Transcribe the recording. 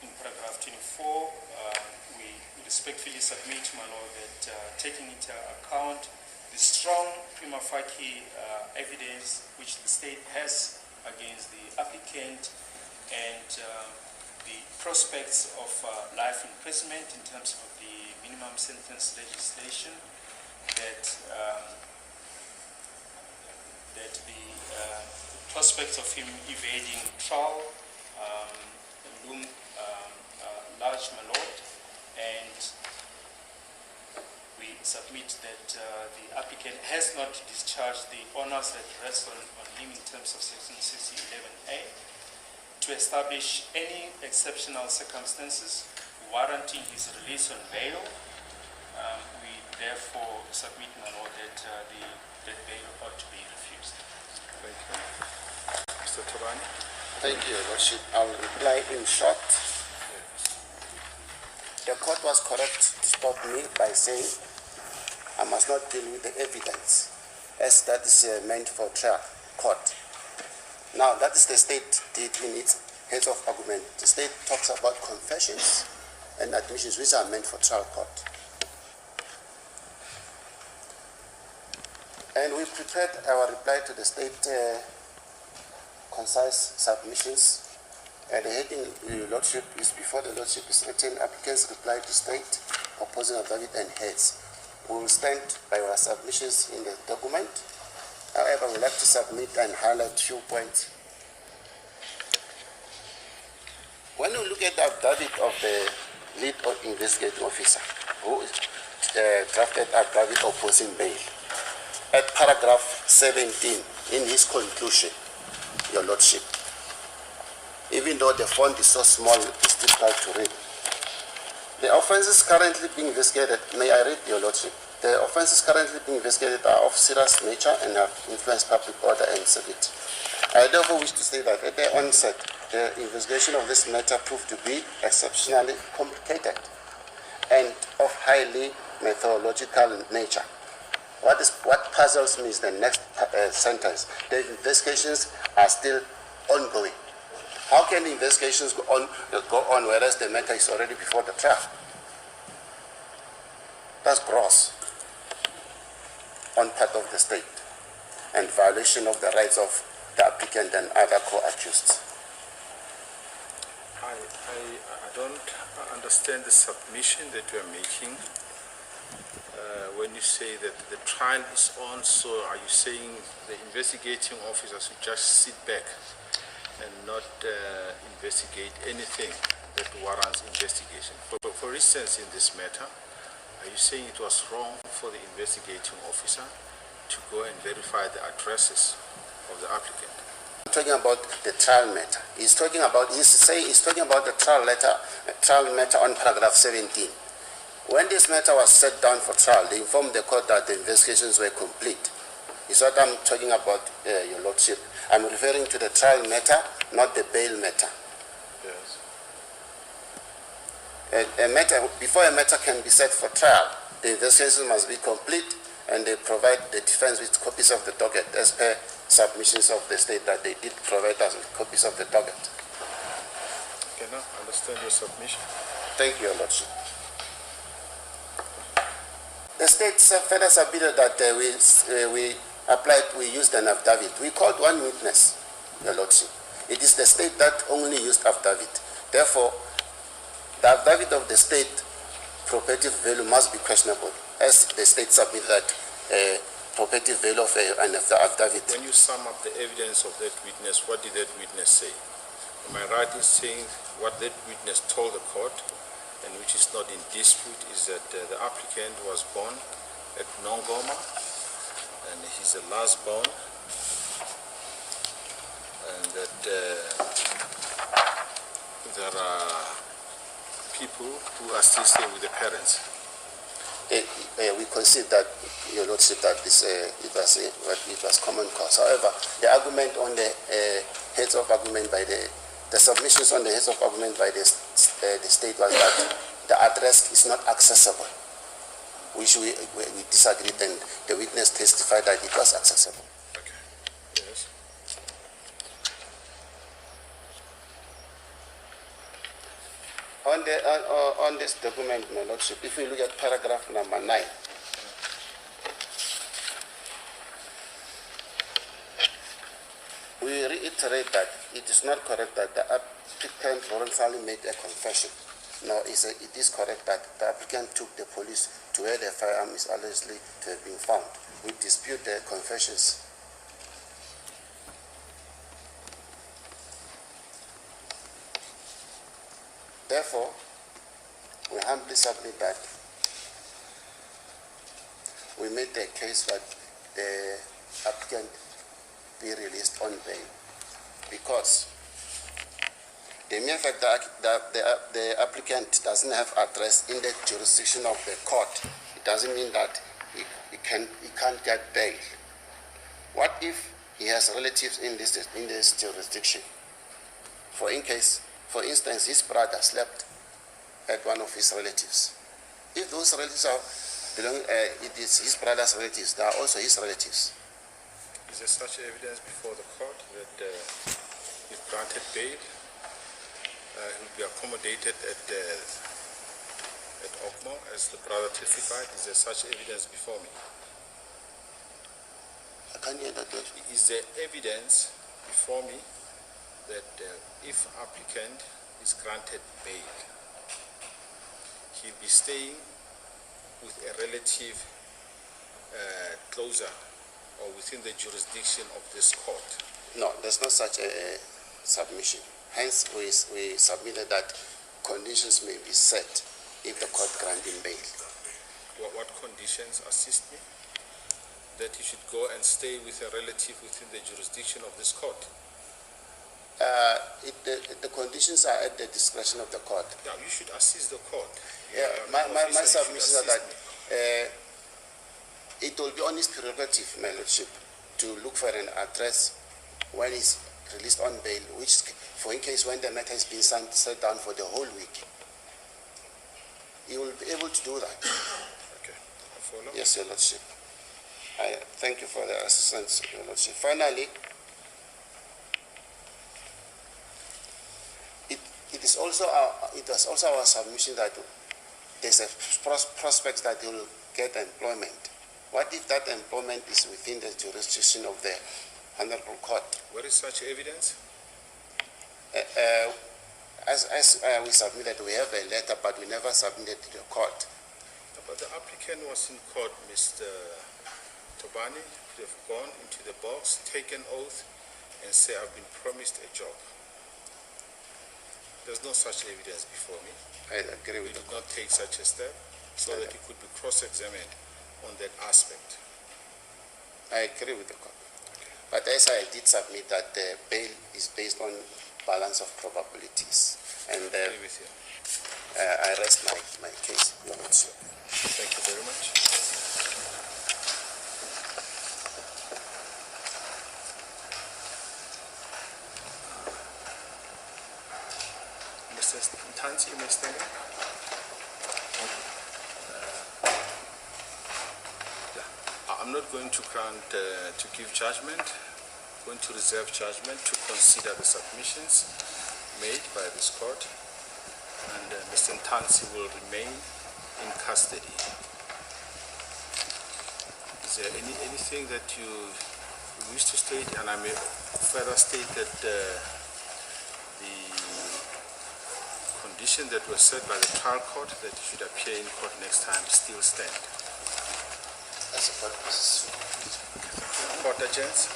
in paragraph 24, we respectfully submit, my lord, that taking into account the strong prima facie evidence which the state has against the applicant and the prospects of life imprisonment in terms of the minimum sentence legislation, that the prospects of him evading trial loom large, my lord, and we submit that the applicant has not discharged the honors that rest on him in terms of section 6011A to establish any exceptional circumstances warranting his release on bail. We therefore submit, my lord, that that bail ought to be refused. Thank you. Mr. Tabani? Thank you, Your Lordship. I'll reply in short. The court was correct to stop me by saying I must not deal with the evidence, as that is meant for trial court. Now, that is the state did in its heads of argument. The state talks about confessions and admissions which are meant for trial court. And we prepared our reply to the state concise submissions. The heading, Your Lordship, is before the Lordship is written, applicants reply to state, opposing affidavit and heads. We will stand by our submissions in the document. However, we'd like to submit and highlight few points. When you look at the affidavit of the lead investigating officer, who drafted affidavit opposing bail, at paragraph 17, in his conclusion, Your Lordship, even though the font is so small, it's difficult to read. The offences currently being investigated, may I read, Your Lordship? The offences currently being investigated are of serious nature and have influenced public order and safety. I therefore wish to say that at the onset, the investigation of this matter proved to be exceptionally complicated and of highly methodological nature. What puzzles me is the next sentence. The investigations are still ongoing. How can the investigations go on whereas the matter is already before the trial? That's gross on part of the state and violation of the rights of the applicant and other co-accused. I don't understand the submission that you are making when you say that the trial is on. So are you saying the investigating officers should just sit back and not investigate anything that warrants investigation? For instance, in this matter, are you saying it was wrong for the investigating officer to go and verify the addresses of the applicant? I'm talking about the trial matter. He's talking about the trial matter on paragraph 17. When this matter was set down for trial, they informed the court that the investigations were complete. Is what I'm talking about, Your Lordship. I'm referring to the trial matter, not the bail matter. Yes. Before a matter can be set for trial, the investigation must be complete, and they provide the defense with copies of the docket as per submissions of the state that they did provide us with copies of the docket. Okay, now I understand your submission. Thank you, Your Lordship. The state further submitted that we used an affidavit. We called one witness, Your Lordship. It is the state that only used affidavit. Therefore, the affidavit of the state probative value must be questionable, as the state submitted that probative value of an affidavit. When you sum up the evidence of that witness, what did that witness say? Am I right in saying what that witness told the court, and which is not in dispute, is that the applicant was born at Nongoma, and he's the last born, and that there are people who are still staying with the parents? We concede that, Your Lordship, that it was common cause. However, the argument on the heads of argument by the submissions on the heads of argument by the state was that the address is not accessible, which we disagreed, and the witness testified that it was accessible. Okay. Yes. On this document, my lordship, if you look at paragraph number 9, we reiterate that it is not correct that the applicant voluntarily made a confession. No, it is correct that the applicant took the police to where the firearm is allegedly to have been found. We dispute the confessions. Therefore, we humbly submit that we made the case that the applicant be released on bail because the mere fact that the applicant doesn't have address in the jurisdiction of the court, it doesn't mean that he can't get bail. What if he has relatives in this jurisdiction? For instance, his brother slept at one of his relatives. If those relatives it is his brother's relatives, they are also his relatives. Is there such evidence before the court that if granted bail, he will be accommodated at Okmo as the brother testified? Is there such evidence before me? I can't hear that. Is there evidence before me that if applicant is granted bail, he'll be staying with a relative closer or within the jurisdiction of this court? No, there's no such a submission. Hence, we submitted that conditions may be set if the court grants him bail. What conditions assist me? That he should go and stay with a relative within the jurisdiction of this court? The conditions are at the discretion of the court. Yeah, you should assist the court. Yeah, my submission is that it will be on his prerogative, my lordship, to look for an address when he's released on bail, which, for in case when the matter has been set down for the whole week, he will be able to do that. Okay, I follow. Yes, your lordship. I thank you for the assistance, your lordship. Finally, it was also our submission that there's a prospect that he will get employment. What if that employment is within the jurisdiction of the Honorable Court? What is such evidence? As we submitted, we have a letter, but we never submitted to the court. But the applicant was in court, Mr. Tobani, could have gone into the box, taken oath, and say, I've been promised a job. There's no such evidence before me. I agree with you the did court. not take such a step so that he could be cross-examined on that aspect. I agree with the court. But as I did submit that the bail is based on balance of probabilities. And I agree with you. I rest my case, Your Lordship. Thank you very much. Mr. Tansi, you may stand up. I'm not going to grant, to give judgment. I'm going to reserve judgment to consider the submissions made by this court. And Mr. Tansi will remain in custody. Is there anything that you wish to state? And I may further state that the condition that was set by the trial court that you should appear in court next time still stand. That's a court. Court adjourns.